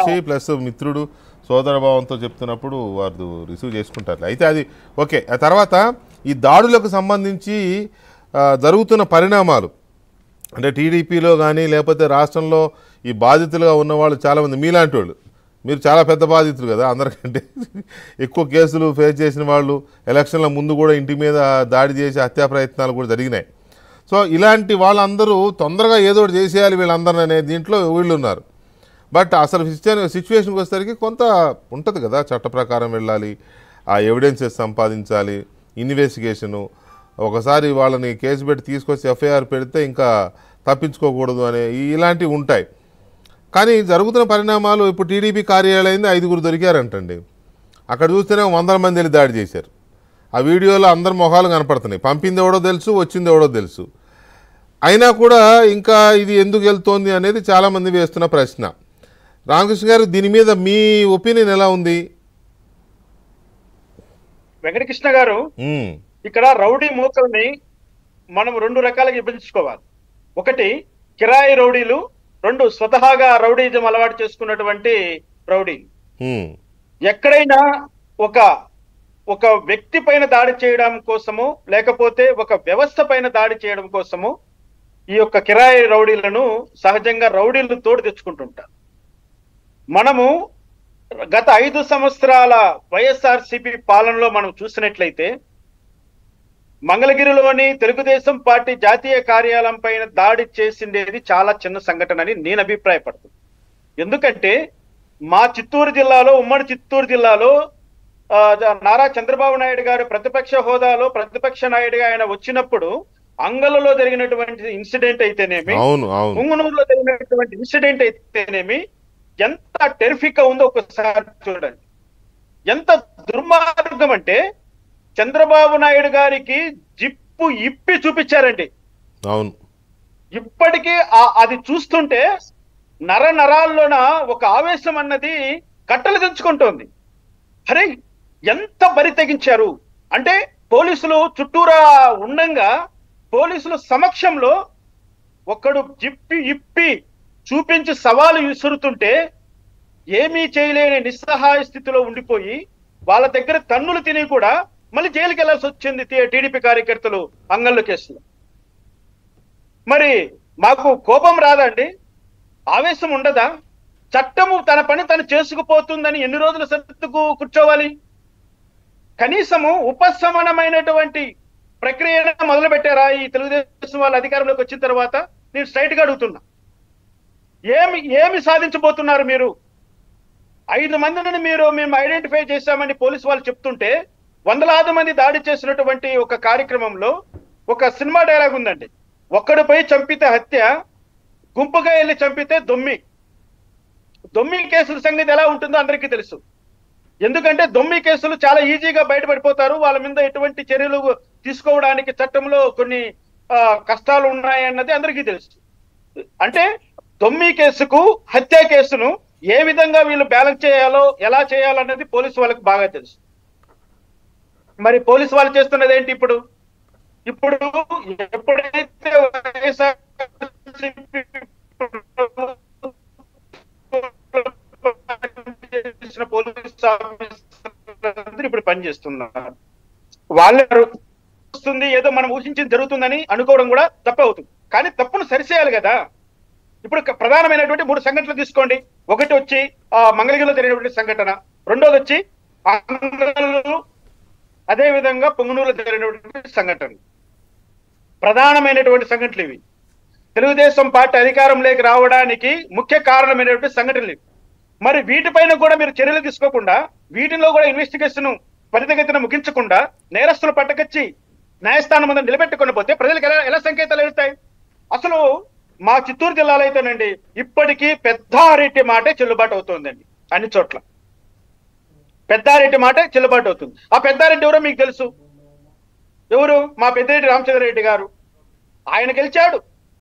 Plus మిత్రుడు సోదరభావంతో చెప్తున్నప్పుడు వారు రిసీవ్ చేసుకుంటారు. అయితే అది ఓకే. ఆ తర్వాత ఈ దాడులకు సంబంధించి జరుగుతున్న పరిణామాలు అంటే టీడీపీలో కానీ లేకపోతే రాష్ట్రంలో ఈ బాధితులుగా ఉన్నవాళ్ళు చాలామంది మీలాంటి వాళ్ళు, మీరు చాలా పెద్ద బాధితులు కదా, అందరికంటే ఎక్కువ కేసులు ఫేస్ చేసిన వాళ్ళు, ఎలక్షన్ల ముందు కూడా ఇంటి మీద దాడి చేసి హత్యా ప్రయత్నాలు కూడా జరిగినాయి. సో ఇలాంటి వాళ్ళందరూ తొందరగా ఏదో ఒకటి చేసేయాలి వీళ్ళందరూ అనే దీంట్లో వీళ్ళు ఉన్నారు. బట్ అసలు సిచ్యువేషన్కి వచ్చేసరికి కొంత ఉంటుంది కదా, చట్ట ప్రకారం వెళ్ళాలి, ఆ ఎవిడెన్సెస్ సంపాదించాలి, ఇన్వెస్టిగేషను, ఒకసారి వాళ్ళని కేసు పెట్టి తీసుకొచ్చి ఎఫ్ఐఆర్ పెడితే ఇంకా తప్పించుకోకూడదు అనే ఇలాంటివి ఉంటాయి. కానీ జరుగుతున్న పరిణామాలు ఇప్పుడు టీడీపీ కార్యాలయంలో 5 దొరికారంటండి. అక్కడ చూస్తేనే 100 మంది వెళ్ళి దాడి చేశారు. ఆ వీడియోలో అందరి మొహాలు కనపడుతున్నాయి. పంపింది ఎవడో తెలుసు, వచ్చింది ఎవడో తెలుసు. అయినా కూడా ఇంకా ఇది ఎందుకు వెళ్తోంది అనేది చాలామంది వేస్తున్న ప్రశ్న. రామకృష్ణ గారు, దీని మీద మీ ఒపీనియన్ ఎలా ఉంది? వెంకటకృష్ణ గారు, ఇక్కడ రౌడీ మూకల్ని మనం 2 రకాలుగా విభజించుకోవాలి. ఒకటి కిరాయి రౌడీలు, 2 స్వతహాగా రౌడీజం అలవాటు చేసుకున్నటువంటి రౌడీ. ఎక్కడైనా ఒక వ్యక్తి పైన దాడి చేయడం కోసము, లేకపోతే ఒక వ్యవస్థ పైన దాడి చేయడం కోసము ఈ యొక్క కిరాయి రౌడీలను సహజంగా రౌడీలు తోడు తెచ్చుకుంటుంటారు. మనము గత 5 సంవత్సరాల వైఎస్ఆర్సీపీ పాలనలో మనం చూసినట్లయితే మంగళగిరిలోని తెలుగుదేశం పార్టీ జాతీయ కార్యాలయం పైన దాడి చేసిండేది చాలా చిన్న సంఘటన అని నేను అభిప్రాయపడుతున్నాను. ఎందుకంటే మా చిత్తూరు జిల్లాలో, ఉమ్మడి చిత్తూరు జిల్లాలో నారా చంద్రబాబు నాయుడు గారు ప్రతిపక్ష హోదాలో ప్రతిపక్ష నాయుడుగా ఆయన వచ్చినప్పుడు అంగళ్ళలో జరిగినటువంటి ఇన్సిడెంట్ అయితేనేమి, పుంగనూరులో జరిగినటువంటి ఇన్సిడెంట్ అయితేనేమి ఎంత టెరిఫిక్ గా ఉందో ఒకసారి చూడండి. ఎంత దుర్మార్గం అంటే చంద్రబాబు నాయుడు గారికి జిప్పు ఇప్పి చూపించారండి. అవును, ఇప్పటికీ అది చూస్తుంటే నరాల్లోన ఒక ఆవేశం అన్నది కట్టలు తెంచుకుంటోంది. అరే ఎంత బరి తెగించారు అంటే, పోలీసులు చుట్టూరా ఉండంగా పోలీసుల సమక్షంలో ఒకడు జిప్పి ఇప్పి చూపించి సవాలు విసురుతుంటే ఏమీ చేయలేని నిస్సహాయ స్థితిలో ఉండిపోయి వాళ్ళ దగ్గర తన్నులు తిని కూడా మళ్ళీ జైలుకి వెళ్లాల్సి వచ్చింది టీడీపీ కార్యకర్తలు అంగళ్ళ కేసులో. మరి మాకు కోపం రాదండి? ఆవేశం ఉండదా? చట్టము తన పని తను చేసుకుపోతుందని ఎన్ని రోజుల సత్తుకు కూర్చోవాలి? కనీసము ఉపశమనమైనటువంటి ప్రక్రియ మొదలు పెట్టారా ఈ తెలుగుదేశం వాళ్ళ అధికారంలోకి వచ్చిన తర్వాత? నేను స్ట్రైట్ గా అడుగుతున్నా, ఏమి సాధించబోతున్నారు మీరు? 5 మందిని మేము ఐడెంటిఫై చేశామని పోలీసు వాళ్ళు చెప్తుంటే, వందలాది మంది దాడి చేసినటువంటి ఒక కార్యక్రమంలో ఒక సినిమా డైలాగ్ ఉందండి, ఒక్కడిపై చంపితే హత్య, గుంపుగా వెళ్ళి చంపితే దొమ్మి. దొమ్మి కేసుల సంగతి ఎలా ఉంటుందో అందరికీ తెలుసు. ఎందుకంటే దొమ్మి కేసులు చాలా ఈజీగా బయటపడిపోతారు. వాళ్ళ మీద ఎటువంటి చర్యలు తీసుకోవడానికి చట్టంలో కొన్ని కష్టాలు ఉన్నాయన్నది అందరికీ తెలుసు. అంటే దొమ్మి కేసుకు హత్య కేసును ఏ విధంగా వీళ్ళు బ్యాలెన్స్ చేయాలో, ఎలా చేయాలన్నది పోలీసు వాళ్ళకి బాగా తెలుసు. మరి పోలీసు వాళ్ళు చేస్తున్నది ఏంటి? ఇప్పుడు ఎప్పుడైతే పోలీస్ ఆఫీసర్ ఇప్పుడు పనిచేస్తున్నారు, వాళ్ళే వస్తుంది ఏదో మనం ఊహించింది జరుగుతుందని అనుకోవడం కూడా తప్పు అవుతుంది. కానీ తప్పును సరిచేయాలి కదా. ఇప్పుడు ప్రధానమైనటువంటి 3 సంఘటనలు తీసుకోండి. ఒకటి వచ్చి మంగళగిరిలో జరిగినటువంటి సంఘటన, రెండోది వచ్చి అదే విధంగా పొంగనూరులో జరిగినటువంటి సంఘటన. ప్రధానమైనటువంటి సంఘటనలు ఇవి. తెలుగుదేశం పార్టీ అధికారంలోకి రావడానికి ముఖ్య కారణమైనటువంటి సంఘటనలు ఇవి. మరి వీటిపైన కూడా మీరు చర్యలు తీసుకోకుండా, వీటిలో కూడా ఇన్వెస్టిగేషన్ త్వరితగతిన ముగించకుండా నేరస్తులు పట్టకొచ్చి న్యాయస్థానం ముందు నిలబెట్టుకుని పోతే ప్రజలకు ఎలా సంకేతాలు వెళ్తాయి? అసలు మా చిత్తూరు జిల్లాలో అయితేనండి ఇప్పటికీ పెద్దారెడ్డి మాటే చెల్లుబాటు అవుతుందండి. అన్ని చోట్ల పెద్దారెడ్డి మాటే చెల్లుబాటు అవుతుంది. ఆ పెద్దారెడ్డి ఎవరో మీకు తెలుసు. ఎవరు? మా పెద్దిరెడ్డి రామచంద్రారెడ్డి గారు. ఆయన గెలిచాడు.